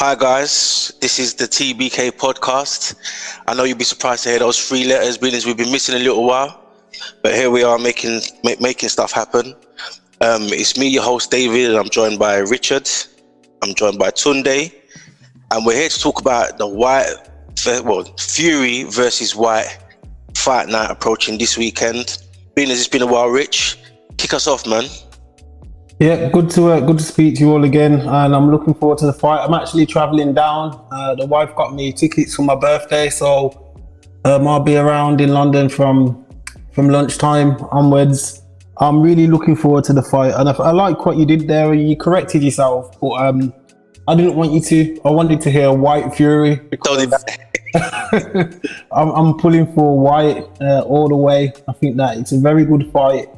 Hi guys, this is the TBK podcast. I know you'll be surprised to hear those 3 letters, being as we've been missing a little while, but here we are making stuff happen. It's me, your host David, and I'm joined by Richard. I'm joined by Tunde, and we're here to talk about the Fury versus Whyte fight night approaching this weekend. Being as it's been a while, Rich, kick us off, man. Yeah, good to speak to you all again, and I'm looking forward to the fight. I'm actually travelling down. The wife got me tickets for my birthday, so I'll be around in London from lunchtime onwards. I'm really looking forward to the fight, and I like what you did there. You corrected yourself, but I didn't want you to. I wanted to hear Whyte Fury because I'm pulling for Whyte all the way. I think that it's a very good fight.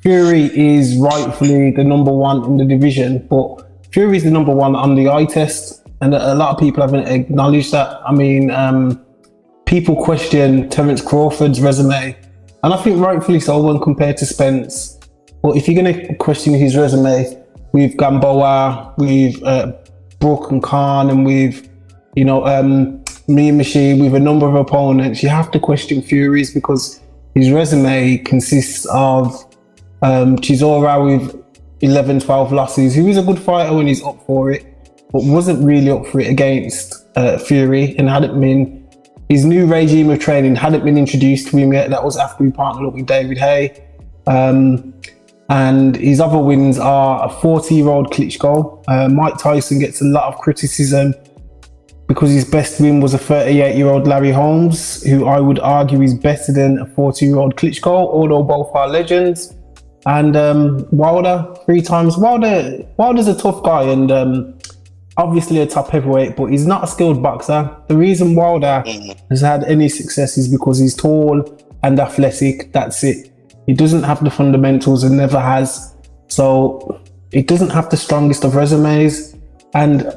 Fury is rightfully the number one in the division, but Fury is the number one on the eye test, and a lot of people haven't acknowledged that. I mean, people question Terence Crawford's resume, and I think rightfully so when compared to Spence. But if you're going to question his resume with Gamboa, with Brook and Khan, and with Miyamoshi, with a number of opponents, you have to question Fury's because his resume consists of Chisora with 11-12 losses. He was a good fighter when he's up for it, but wasn't really up for it against Fury, and hadn't been. His new regime of training hadn't been introduced to him yet. That was after he partnered up with David Haye. And his other wins are a 40-year-old Klitschko. Mike Tyson gets a lot of criticism because his best win was a 38-year-old Larry Holmes, who I would argue is better than a 40-year-old Klitschko, although both are legends. And Wilder, 3 times. Wilder's a tough guy and obviously a top heavyweight, but he's not a skilled boxer. The reason Wilder has had any success is because he's tall and athletic. That's it. He doesn't have the fundamentals and never has. So he doesn't have the strongest of resumes. And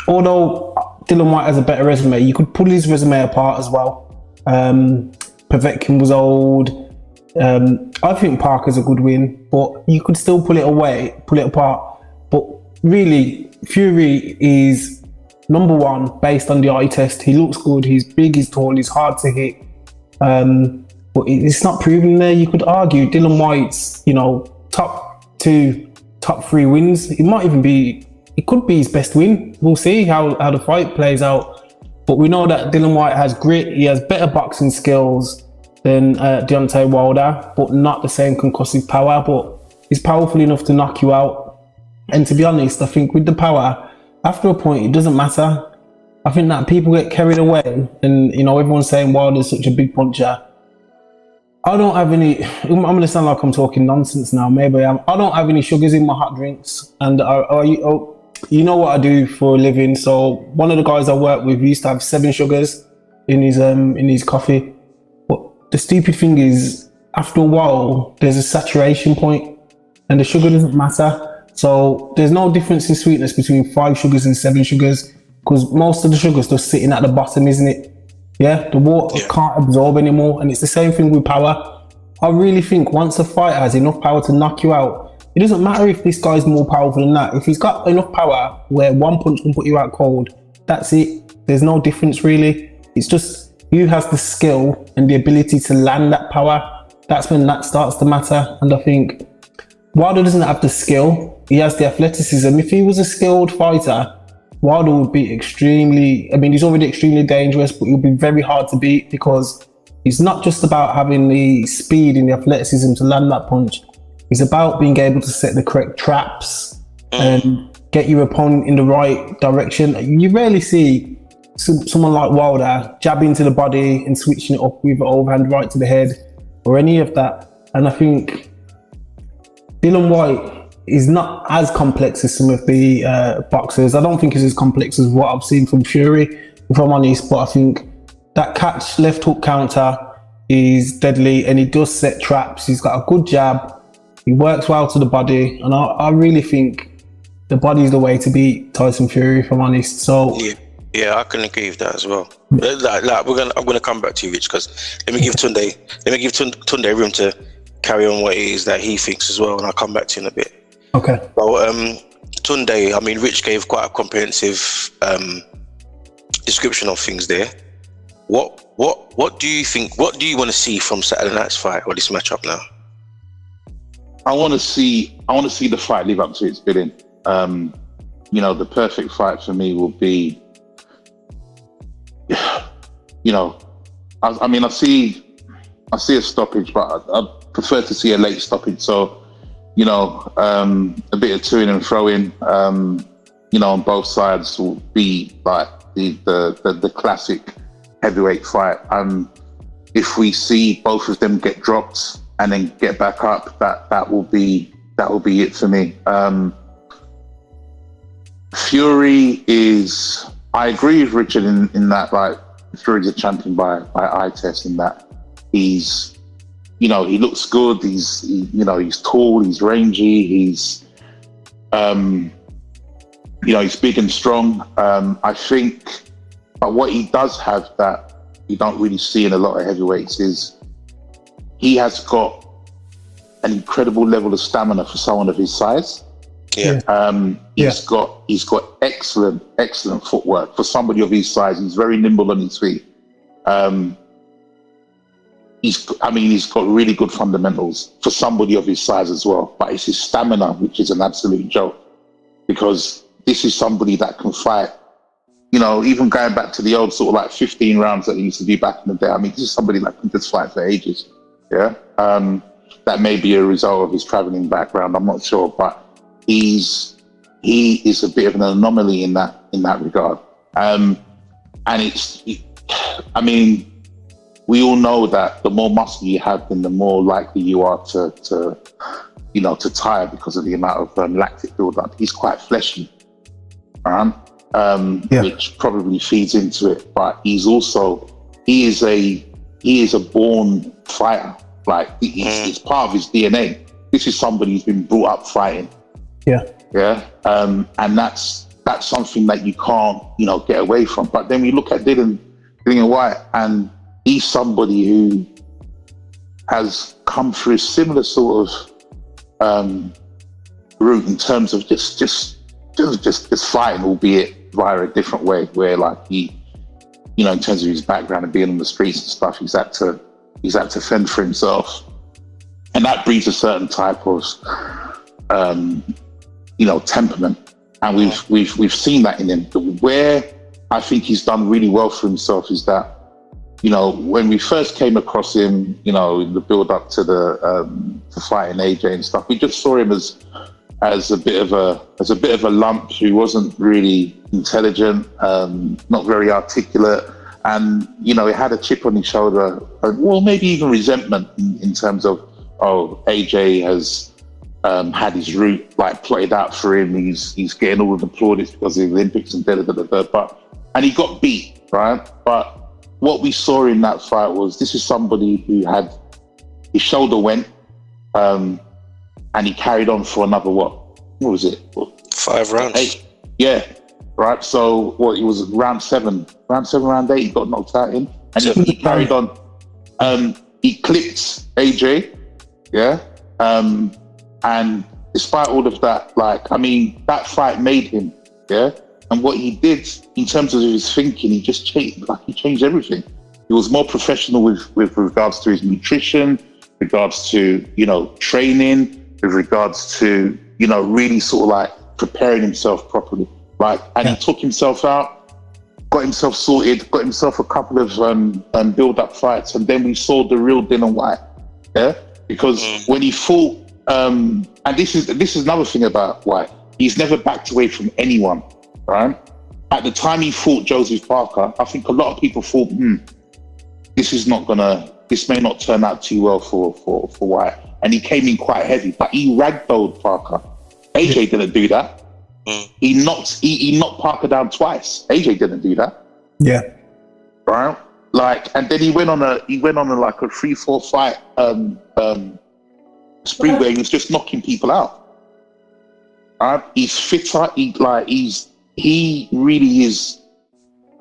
although Dillian Whyte has a better resume, you could pull his resume apart as well. Povetkin was old. I think Parker's a good win, but you could still pull it apart. But really, Fury is number one based on the eye test. He looks good, he's big, he's tall, he's hard to hit. But it's not proven there. You could argue Dillian Whyte's, top 2, top 3 wins. It could be his best win. We'll see how the fight plays out. But we know that Dillian Whyte has grit, he has better boxing skills than Deontay Wilder, but not the same concussive power, but he's powerful enough to knock you out. And to be honest, I think with the power, after a point, it doesn't matter. I think that people get carried away and, everyone's saying Wilder's such a big puncher. I don't have any, I'm going to sound like I'm talking nonsense now, maybe I don't have any sugars in my hot drinks. And you know what I do for a living. So one of the guys I work with used to have 7 sugars in his coffee. The stupid thing is, after a while, there's a saturation point and the sugar doesn't matter. So there's no difference in sweetness between 5 sugars and 7 sugars because most of the sugar's just sitting at the bottom, isn't it? Yeah, the water can't absorb anymore. And it's the same thing with power. I really think once a fighter has enough power to knock you out, it doesn't matter if this guy's more powerful than that. If he's got enough power where one punch can put you out cold, that's it. There's no difference really. It's just who has the skill and the ability to land that power. That's when that starts to matter. And I think Wilder doesn't have the skill, he has the athleticism. If he was a skilled fighter, Wilder would be he's already extremely dangerous, but he'll be very hard to beat because it's not just about having the speed and the athleticism to land that punch. It's about being able to set the correct traps and get your opponent in the right direction. You rarely see someone like Wilder jabbing to the body and switching it up with an overhand right to the head or any of that. And I think Dillian Whyte is not as complex as some of the boxers. I don't think he's as complex as what I've seen from Fury, if I'm honest, but I think that catch left hook counter is deadly and he does set traps. He's got a good jab. He works well to the body. And I really think the body is the way to beat Tyson Fury, if I'm honest. So yeah, I can agree with that as well. I'm gonna come back to you, Rich, because let me give Tunde room to carry on what it is that he thinks as well, and I'll come back to you in a bit. Okay. So Tunde, I mean, Rich gave quite a comprehensive description of things there. What do you think? What do you want to see from Saturday night's fight or this matchup now? I want to see the fight live up to its billing. The perfect fight for me will be, I see a stoppage, but I'd prefer to see a late stoppage. So, a bit of to-in and throw-in, on both sides will be like the classic heavyweight fight. If we see both of them get dropped and then get back up, that will be it for me. Fury is, I agree with Richard in that, like, Fury's a champion by eye test, in that he's, he looks good, he's tall, he's rangy, he's big and strong. I think, but what he does have that you don't really see in a lot of heavyweights is he has got an incredible level of stamina for someone of his size. He's got excellent footwork for somebody of his size. He's very nimble on his feet. He's got really good fundamentals for somebody of his size as well. But it's his stamina which is an absolute joke, because this is somebody that can fight. Even going back to the old sort of like 15 rounds that he used to do back in the day. I mean, this is somebody that can just fight for ages. Yeah. That may be a result of his traveling background. I'm not sure, but he is a bit of an anomaly in that regard. We all know that the more muscle you have, then the more likely you are to tire because of the amount of lactic buildup. He's quite fleshy, which probably feeds into it. But he is a born fighter. Like, it's part of his DNA. This is somebody who's been brought up fighting. Yeah. And that's something that you can't, get away from. But then we look at Dillian Whyte, and he's somebody who has come through a similar sort of route in terms of just fighting, albeit via a different way, where like he, in terms of his background and being on the streets and stuff, he's had to fend for himself. And that breeds a certain type of temperament, and we've seen that in him. Where I think he's done really well for himself is that, when we first came across him, in the build up to to fighting AJ and stuff, we just saw him as a bit of a lump who wasn't really intelligent, not very articulate, and he had a chip on his shoulder, well, maybe even resentment in terms of, AJ has had his route like plotted out for him. He's getting all of the plaudits because of the Olympics and and he got beat, right? But what we saw in that fight was, this is somebody who had his shoulder went, and he carried on for another what was it? 5 rounds. 8. Yeah, right. So it was round 7, round 8. He got knocked out in, and he carried on. He clipped AJ. Yeah. And despite all of that, that fight made him, yeah. And what he did in terms of his thinking, he just changed everything. He was more professional with regards to his nutrition, regards to, training, with regards to, really sort of like preparing himself properly. He took himself out, got himself sorted, got himself a couple of build-up fights, and then we saw the real Dillian Whyte, yeah. Because when he fought, and this is another thing about Whyte, he's never backed away from anyone, right? At the time he fought Joseph Parker, I think a lot of people thought, this may not turn out too well for Whyte. And he came in quite heavy, but he ragdolled Parker. AJ didn't do that. He knocked Parker down twice. AJ didn't do that. Yeah. Right? And then he went on a like a 3-4 fight spree where he was just knocking people out. He's fitter. He really is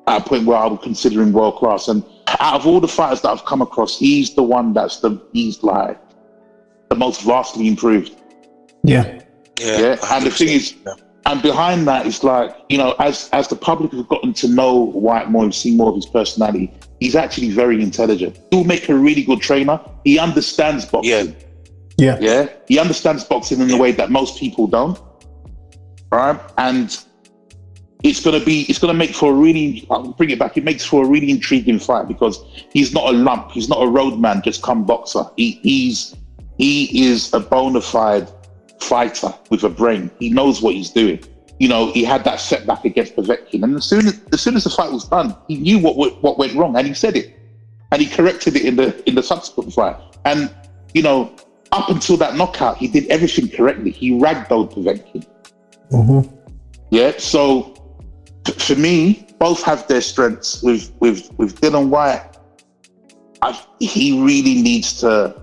at a point where I would consider him world class. And out of all the fighters that I've come across, he's the one he's like the most vastly improved. Yeah. And the thing is, And behind that, it's like, you know, as the public have gotten to know Whyte more and see more of his personality, he's actually very intelligent. He'll make a really good trainer. He understands boxing. Yeah. He understands boxing in a way that most people don't. Right? And it's gonna make for a really, I'll bring it back, it makes for a really intriguing fight because he's not a lump, he's not a roadman, just come boxer. He is a bona fide fighter with a brain. He knows what he's doing. You know, he had that setback against Povetkin, and as soon as the fight was done, he knew what went wrong, and he said it, and he corrected it in the subsequent fight. And you know, up until that knockout, he did everything correctly. He ragdolled Povetkin. Mm-hmm. Yeah. So for me, both have their strengths. With Dillian Whyte, he really needs to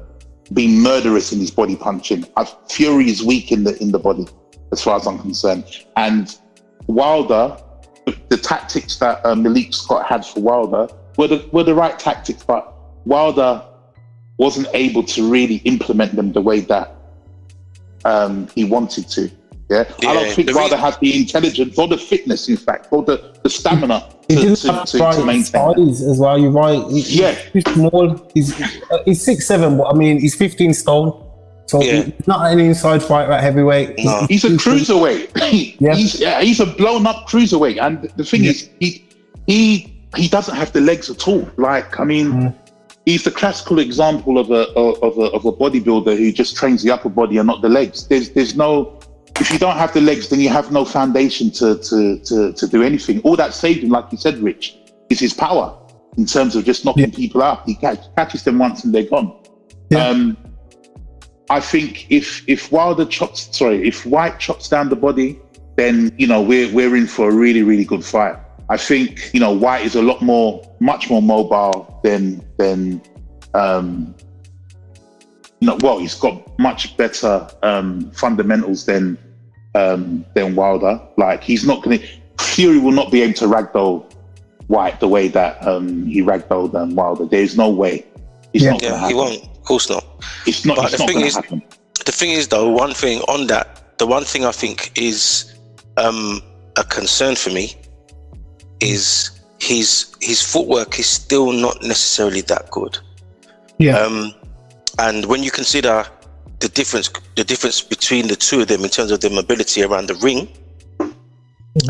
be murderous in his body punching. Fury is weak in the body, as far as I'm concerned. And Wilder, the tactics that Malik Scott had for Wilder were the right tactics, but Wilder wasn't able to really implement them the way that he wanted to. Yeah, I don't think Wilder had the intelligence or the fitness, in fact, or the stamina to maintain size as well. You're right. He's small. He's 6'7", but I mean he's 15 stone. So he's not an inside fighter at heavyweight. No. He's a cruiserweight. He's a blown up cruiserweight. And the thing is, he doesn't have the legs at all. Like, I mean, he's the classical example of a bodybuilder who just trains the upper body and not the legs. There's no. If you don't have the legs, then you have no foundation to do anything. All that saved him, like you said, Rich, is his power in terms of just knocking people out. He catches them once and they're gone. Yeah. I think if Whyte chops down the body, then you know we're in for a really, really good fight. I think you know Whyte is much more mobile than he's got much better fundamentals than Wilder. Like Fury will not be able to ragdoll Whyte the way that he ragdolled Wilder. There's no way. It's not going to happen. He won't. Of course not. It's not going to happen. The thing is, though, one thing on that, the one thing I think is a concern for me is his footwork is still not necessarily that good. Yeah. And when you consider the difference between the two of them in terms of their mobility around the ring,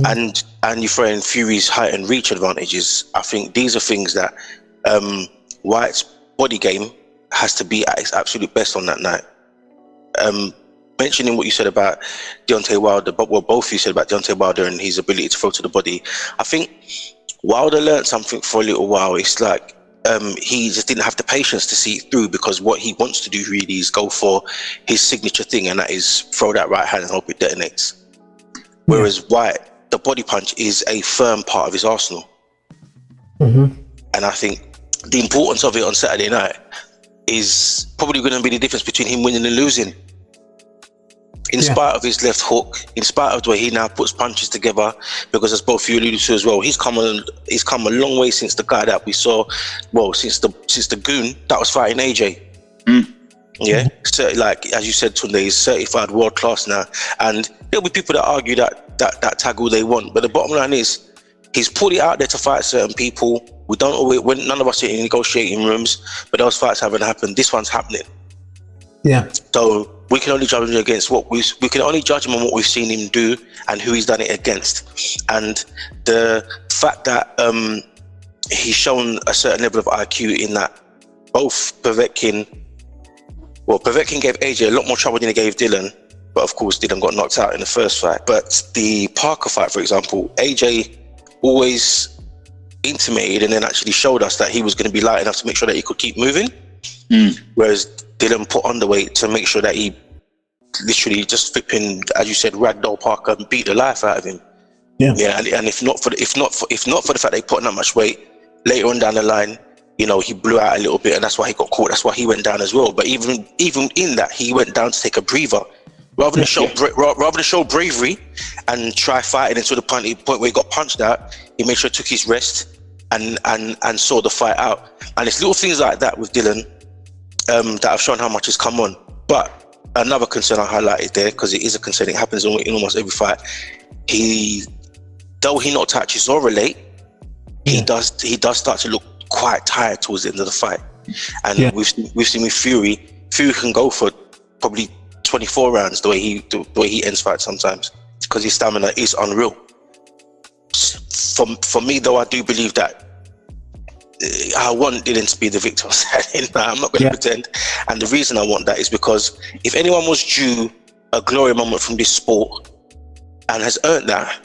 and you throw in Fury's height and reach advantages, I think these are things that Whyte's body game has to be at its absolute best on that night. Mentioning what you said about Deontay Wilder, but what both of you said about Deontay Wilder and his ability to throw to the body, I think Wilder learned something for a little while. It's like he just didn't have the patience to see it through, because what he wants to do really is go for his signature thing, and that is throw that right hand and hope it detonates. Whereas Whyte, the body punch is a firm part of his arsenal. And I think the importance of it on Saturday night is probably going to be the difference between him winning and losing. In spite of his left hook, in spite of the way he now puts punches together, because as both of you alluded to as well, he's come a long way since the guy that we saw, since the goon that was fighting AJ. Yeah, so like as you said, Tunde, he's certified world class now, and there'll be people that argue that tag all they want, but the bottom line is he's put it out there to fight certain people. We don't always, when none of us are in negotiating rooms, but those fights haven't happened. This one's happening. Yeah. So we can only judge him against we can only judge him on what we've seen him do and who he's done it against. And the fact that he's shown a certain level of IQ in that both Povetkin gave AJ a lot more trouble than he gave Dillian, but of course Dillian got knocked out in the first fight. But the Parker fight, for example, AJ always intimated and then actually showed us that he was going to be light enough to make sure that he could keep moving. Whereas Dillian put on the weight to make sure that he literally just flipping, as you said, ragdoll Parker and beat the life out of him. And if not for the fact they put on that much weight, later on down the line, you know, he blew out a little bit, and that's why he got caught. That's why he went down as well. But even in that, he went down to take a breather, rather than show bravery and try fighting until the point where he got punched out. He made sure he took his rest and saw the fight out. And it's little things like that with Dillian that have shown how much has come on. But another concern I highlighted there, because it is a concern, it happens in almost every fight, though he knocked out Chisora late, he does start to look quite tired towards the end of the fight. And we've seen with Fury can go for probably 24 rounds the way he ends fights sometimes, because his stamina is unreal. For me though, I do believe that I want Dillian to be the victor. I'm not going to pretend. And the reason I want that is because if anyone was due a glory moment from this sport and has earned that,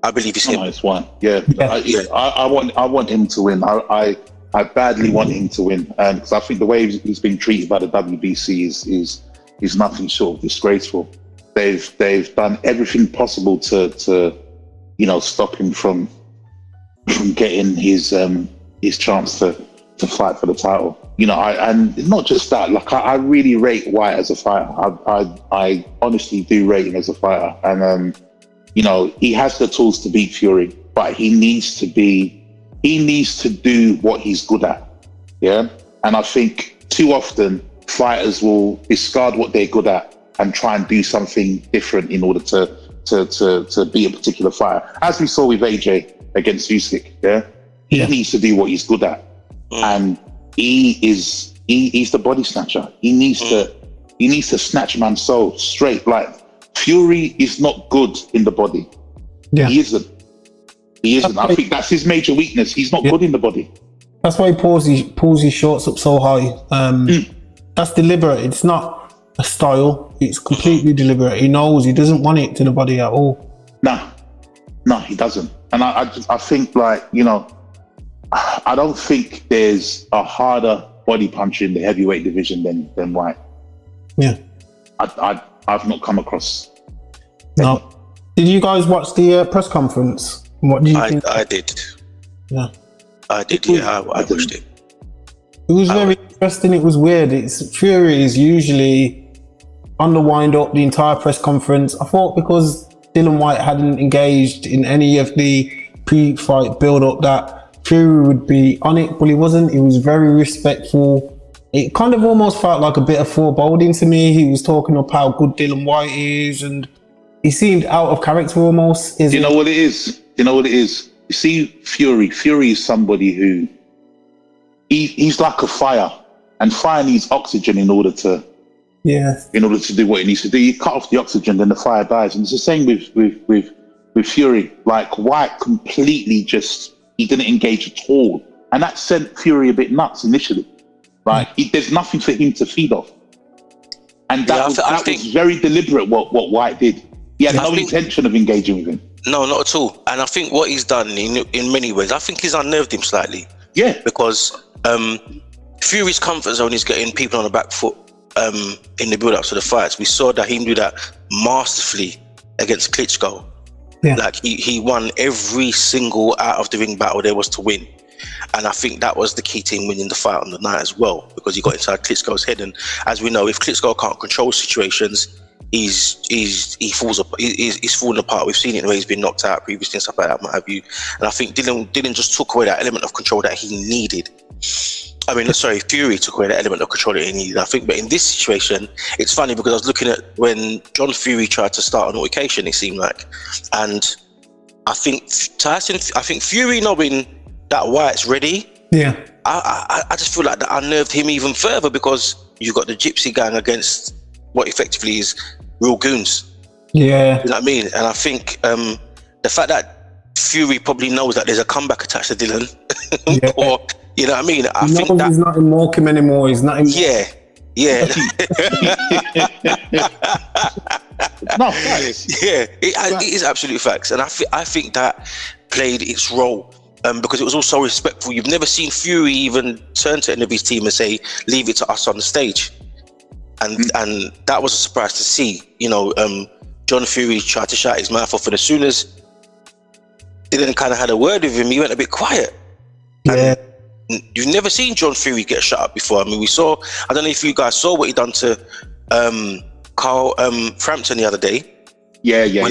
I believe it's him. Nice one. I want him to win. I badly want him to win, because I think the way he's been treated by the WBC is nothing short of disgraceful. They've done everything possible to stop him from getting his chance to fight for the title. And not just that. Like I really rate Whyte as a fighter. I honestly do rate him as a fighter, and he has the tools to beat Fury, but he needs to do what he's good at. Yeah. And I think too often fighters will discard what they're good at and try and do something different in order to be a particular fighter. As we saw with AJ against Usyk, he needs to do what he's good at. And he's the body snatcher. He needs to snatch man's soul straight. Like Fury is not good in the body. Yeah. He isn't. I think that's his major weakness. He's not good in the body. That's why he pulls his shorts up so high. That's deliberate. It's not a style. It's completely deliberate. He knows he doesn't want it to the body at all. No, he doesn't. And I think I don't think there's a harder body puncher in the heavyweight division than Whyte. Yeah. I've not come across. No. Did you guys watch the press conference? What do you think? I did. Yeah. I did. I watched it. It was very interesting. It was weird. Fury is usually on the wind up the entire press conference. I thought because Dillian Whyte hadn't engaged in any of the pre-fight build-up that Fury would be on it, but he wasn't. He was very respectful. It kind of almost felt like a bit of foreboding to me. He was talking about how good Dillian Whyte is, and he seemed out of character almost. You know what it is? You see, Fury is somebody who he's like a fire, and fire needs oxygen in order to do what it needs to do. You cut off the oxygen, then the fire dies. And it's the same with Fury. Like Whyte completely he didn't engage at all, and that sent Fury a bit nuts initially. Like there's nothing for him to feed off, and that was very deliberate. What Whyte did, he had no intention of engaging with him. No, not at all. And I think what he's done in many ways, I think he's unnerved him slightly. Yeah, because Fury's comfort zone is getting people on the back foot in the build-up to the fights. We saw that he do that masterfully against Klitschko. Yeah. Like he won every single out of the ring battle there was to win. And I think that was the key to him winning the fight on the night as well, because he got inside Klitschko's head. And as we know, if Klitschko can't control situations, he's falling apart. We've seen it in the way he's been knocked out previously and stuff like that, what have you. And I think Dillian just took away that element of control that he needed. Fury took away that element of control that he needed. I think, but in this situation, it's funny because I was looking at when John Fury tried to start an altercation, it seemed like, and I think Fury knowing that Whyte's ready, I just feel like that unnerved him even further, because you've got the Gypsy Gang against what effectively is real goons. Yeah, you know what I mean. And I think the fact that Fury probably knows that there's a comeback attached to Dillian, or you know what I mean. I think that he's not in Morecambe anymore. He's not in. Yeah. No, facts. Yeah, it is absolute facts, and I think that played its role. Because it was also respectful. You've never seen Fury even turn to any of his team and say, "Leave it to us on the stage," and that was a surprise to see. John Fury tried to shut his mouth off, and as soon as Dillian kind of had a word with him, he went a bit quiet. Yeah. And you've never seen John Fury get shut up before. I mean, we saw. I don't know if you guys saw what he done to Carl Frampton the other day. Yeah. You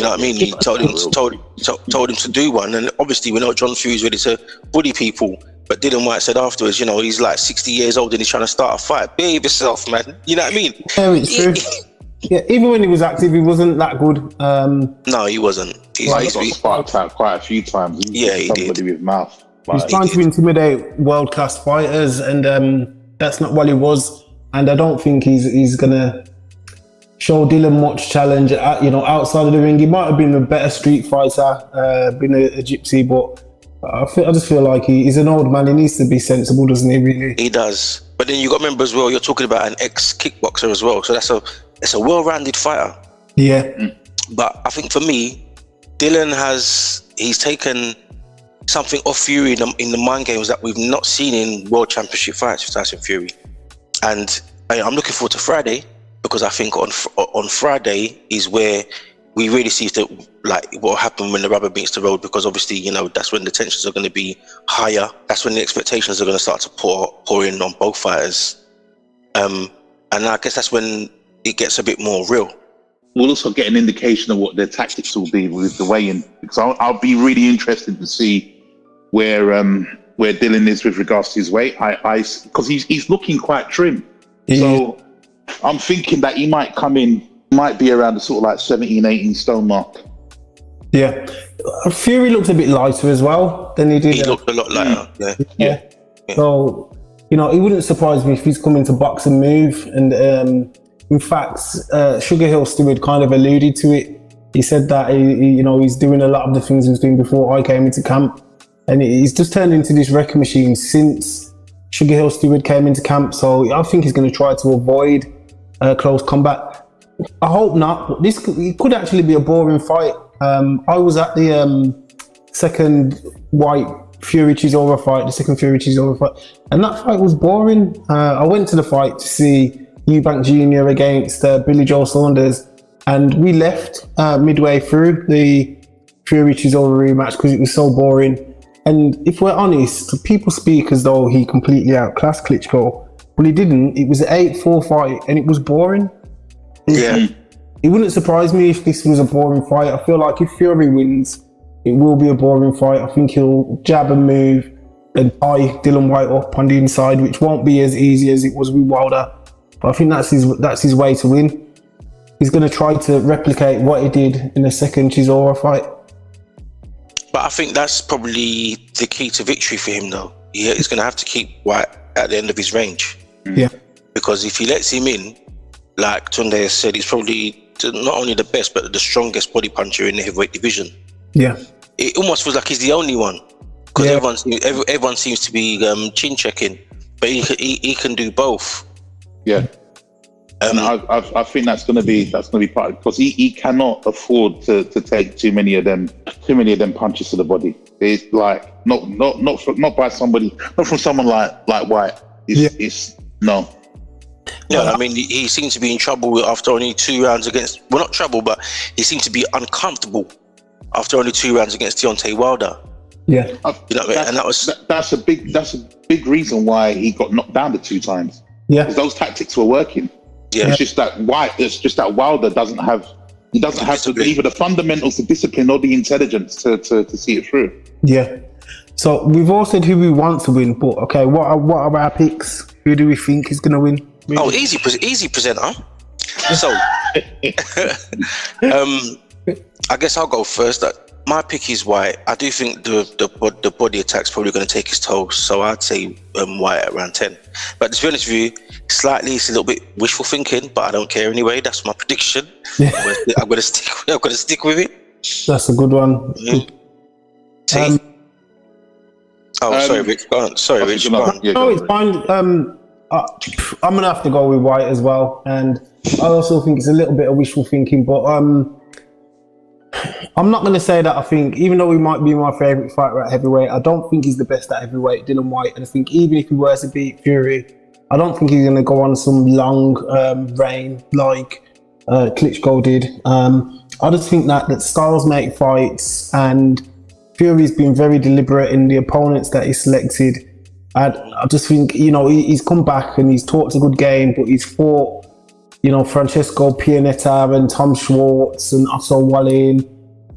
know what I mean? He told him to do one, and obviously we know John Fury's ready to bully people. But Dillian Whyte said afterwards, he's like 60 years old and he's trying to start a fight. Behave yourself, man. You know what I mean? Yeah, it's true. Yeah, even when he was active, he wasn't that good. No, he wasn't. He got sparked out quite a few times. Yeah, he did. Somebody with mouth. He's trying to intimidate world-class fighters, and that's not what he was. And I don't think he's gonna show Dillian much challenge. Outside of the ring, he might have been a better street fighter, been a gypsy, but I just feel like he's an old man. He needs to be sensible, doesn't he? Really, he does. But then you got to remember as well, you're talking about an ex-kickboxer as well, so it's a well-rounded fighter. Yeah. But I think for me, Dillian he's taken something off Fury in the mind games that we've not seen in World Championship fights with Tyson Fury. And I'm looking forward to Friday, because I think on Friday is where we really see what will happen when the rubber meets the road, because obviously, that's when the tensions are going to be higher. That's when the expectations are going to start to pour in on both fighters. And I guess that's when it gets a bit more real. We'll also get an indication of what their tactics will be with the weigh-in, because I'll be really interested to see where Dillian is with regards to his weight. Because he's looking quite trim. Yeah. So I'm thinking that he might come in, might be around the sort of like 17, 18 stone mark. Yeah. Fury looks a bit lighter as well than he did. He looked a lot lighter. Yeah. So, it wouldn't surprise me if he's coming to box and move. And in fact, Sugar Hill Stewart kind of alluded to it. He said that he's doing a lot of the things he was doing before I came into camp, and he's just turned into this wrecking machine since Sugar Hill Stewart came into camp. So I think he's going to try to avoid close combat. I hope not, but it could actually be a boring fight. I was at the second Whyte Fury Chisora fight, the second Fury Chisora fight, and that fight was boring. I went to the fight to see Eubank Jr. against Billy Joe Saunders, and we left midway through the Fury Chisora rematch because it was so boring. And if we're honest, people speak as though he completely outclassed Klitschko. Well, he didn't. It was an 8-4 fight, and it was boring. Yeah. It wouldn't surprise me if this was a boring fight. I feel like if Fury wins, it will be a boring fight. I think he'll jab and move and tie Dillian Whyte up on the inside, which won't be as easy as it was with Wilder. But I think that's his way to win. He's going to try to replicate what he did in the second Chisora fight. But I think that's probably the key to victory for him, though. He's going to have to keep Whyte at the end of his range. Yeah. Because if he lets him in, like Tunde has said, he's probably not only the best, but the strongest body puncher in the heavyweight division. Yeah. It almost feels like he's the only one, because everyone seems to be chin checking, but he can do both. Yeah. And I think that's going to be part of it, because he cannot afford to take too many of them punches to the body. It's like not from someone like Whyte. It's no. Yeah, I mean, he seemed to be in trouble after only 2 rounds against. Well, not trouble, but he seemed to be uncomfortable after only 2 rounds against Deontay Wilder. Yeah, you know what I mean? And that's a big reason why he got knocked down the 2 times. Yeah, because those tactics were working. Yeah, it's just that Wilder doesn't have either the fundamentals, the discipline, or the intelligence to see it through. Yeah. So we've all said who we want to win, but okay, what are our picks? Who do we think is going to win? Really? Oh, easy presenter. So, I guess I'll go first. My pick is Whyte. I do think the body attack's probably going to take his toll, so I'd say Whyte at round 10. But to be honest with you, it's a little bit wishful thinking, but I don't care anyway. That's my prediction. Yeah. I'm going to stick with it. That's a good one. Mm-hmm. Sorry, Rich. Go on. Sorry, Rich. Go on. No, it's fine. I'm gonna have to go with Whyte as well, and I also think it's a little bit of wishful thinking, but I'm not gonna say that I think, even though he might be my favourite fighter at heavyweight, I don't think he's the best at heavyweight, Dillian Whyte. And I think even if he were to beat Fury, I don't think he's gonna go on some long reign like Klitschko did. I just think that styles make fights, and Fury's been very deliberate in the opponents that he selected. I just think, he's come back and he's talked a good game, but he's fought, Francesco Pianetta and Tom Schwartz and Otto Wallin.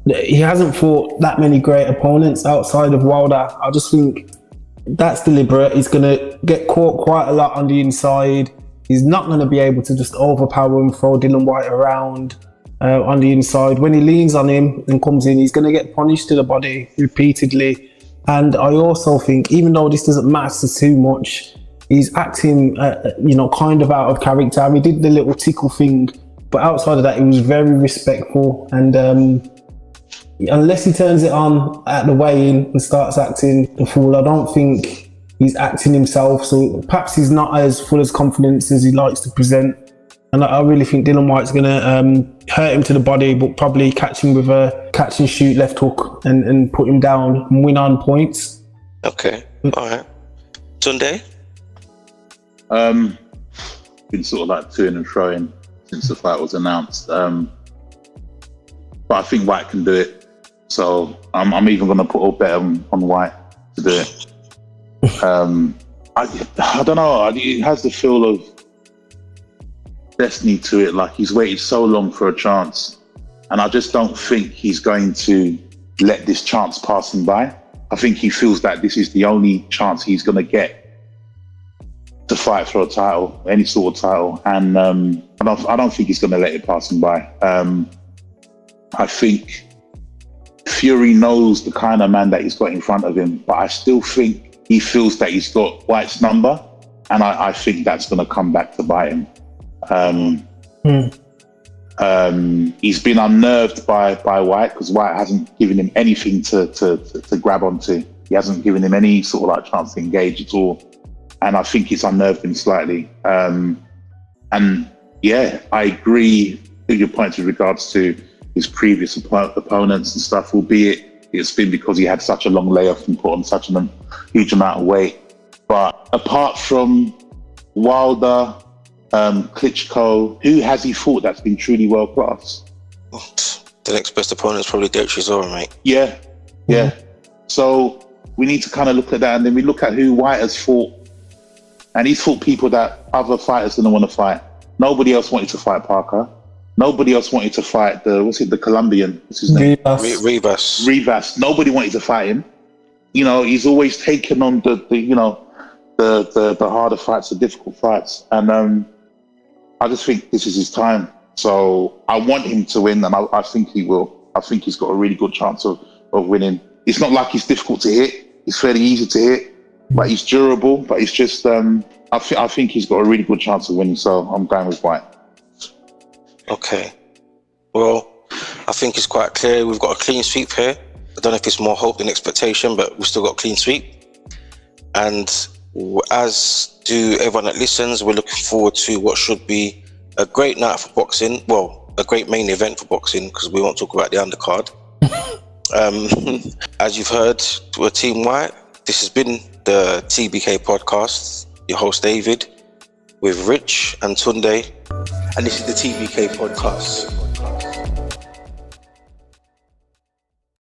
He hasn't fought that many great opponents outside of Wilder. I just think that's deliberate. He's going to get caught quite a lot on the inside. He's not going to be able to just overpower and throw Dillian Whyte around on the inside. When he leans on him and comes in, he's going to get punished to the body repeatedly. And I also think, even though this doesn't matter too much, he's acting, kind of out of character. He did the little tickle thing, but outside of that, he was very respectful. And unless he turns it on at the weigh-in and starts acting the fool, I don't think he's acting himself. So perhaps he's not as full of confidence as he likes to present. And I really think Dillian Whyte's going to hurt him to the body, but probably catch him with a catch and shoot left hook and put him down and win on points. Okay, all right. Tunde? Been sort of like toing and froing since the fight was announced. But I think Whyte can do it. So I'm even going to put a bet on Whyte to do it. I don't know. It has the feel of destiny to it. Like he's waited so long for a chance, and I just don't think he's going to let this chance pass him by. I think he feels that this is the only chance he's going to get to fight for a title, any sort of title, and I don't think he's going to let it pass him by. I think Fury knows the kind of man that he's got in front of him, but I still think he feels that he's got Whyte's number, and I think that's going to come back to bite him. He's been unnerved by Whyte because Whyte hasn't given him anything to grab onto. He hasn't given him any sort of like chance to engage at all, and I think it's unnerved him slightly. And yeah, I agree with your points with regards to his previous opponents and stuff, albeit it's been because he had such a long layoff and put on such a huge amount of weight. But apart from Wilder, Klitschko, who has he fought that's been truly world class? The next best opponent is probably Derek Chisora, mate. Yeah. So we need to kind of look at that, and then we look at who Whyte has fought, and he's fought people that other fighters didn't want to fight. Nobody else wanted to fight Parker. Nobody else wanted to fight the Colombian? What's his name? Rivas. Nobody wanted to fight him. You know, he's always taken on the harder fights, the difficult fights, and I just think this is his time. So I want him to win, and I think he will. I think he's got a really good chance of winning. It's not like he's difficult to hit. He's fairly easy to hit, but he's durable. But it's just, I think he's got a really good chance of winning. So I'm going with Whyte. Okay. Well, I think it's quite clear. We've got a clean sweep here. I don't know if it's more hope than expectation, but we've still got a clean sweep. And as do everyone that listens, we're looking forward to what should be a great night for boxing. Well, a great main event for boxing, because we won't talk about the undercard. As you've heard, we're Team Whyte. This has been the TBK podcast. Your host David, with Rich and Tunde. And this is the TBK podcast.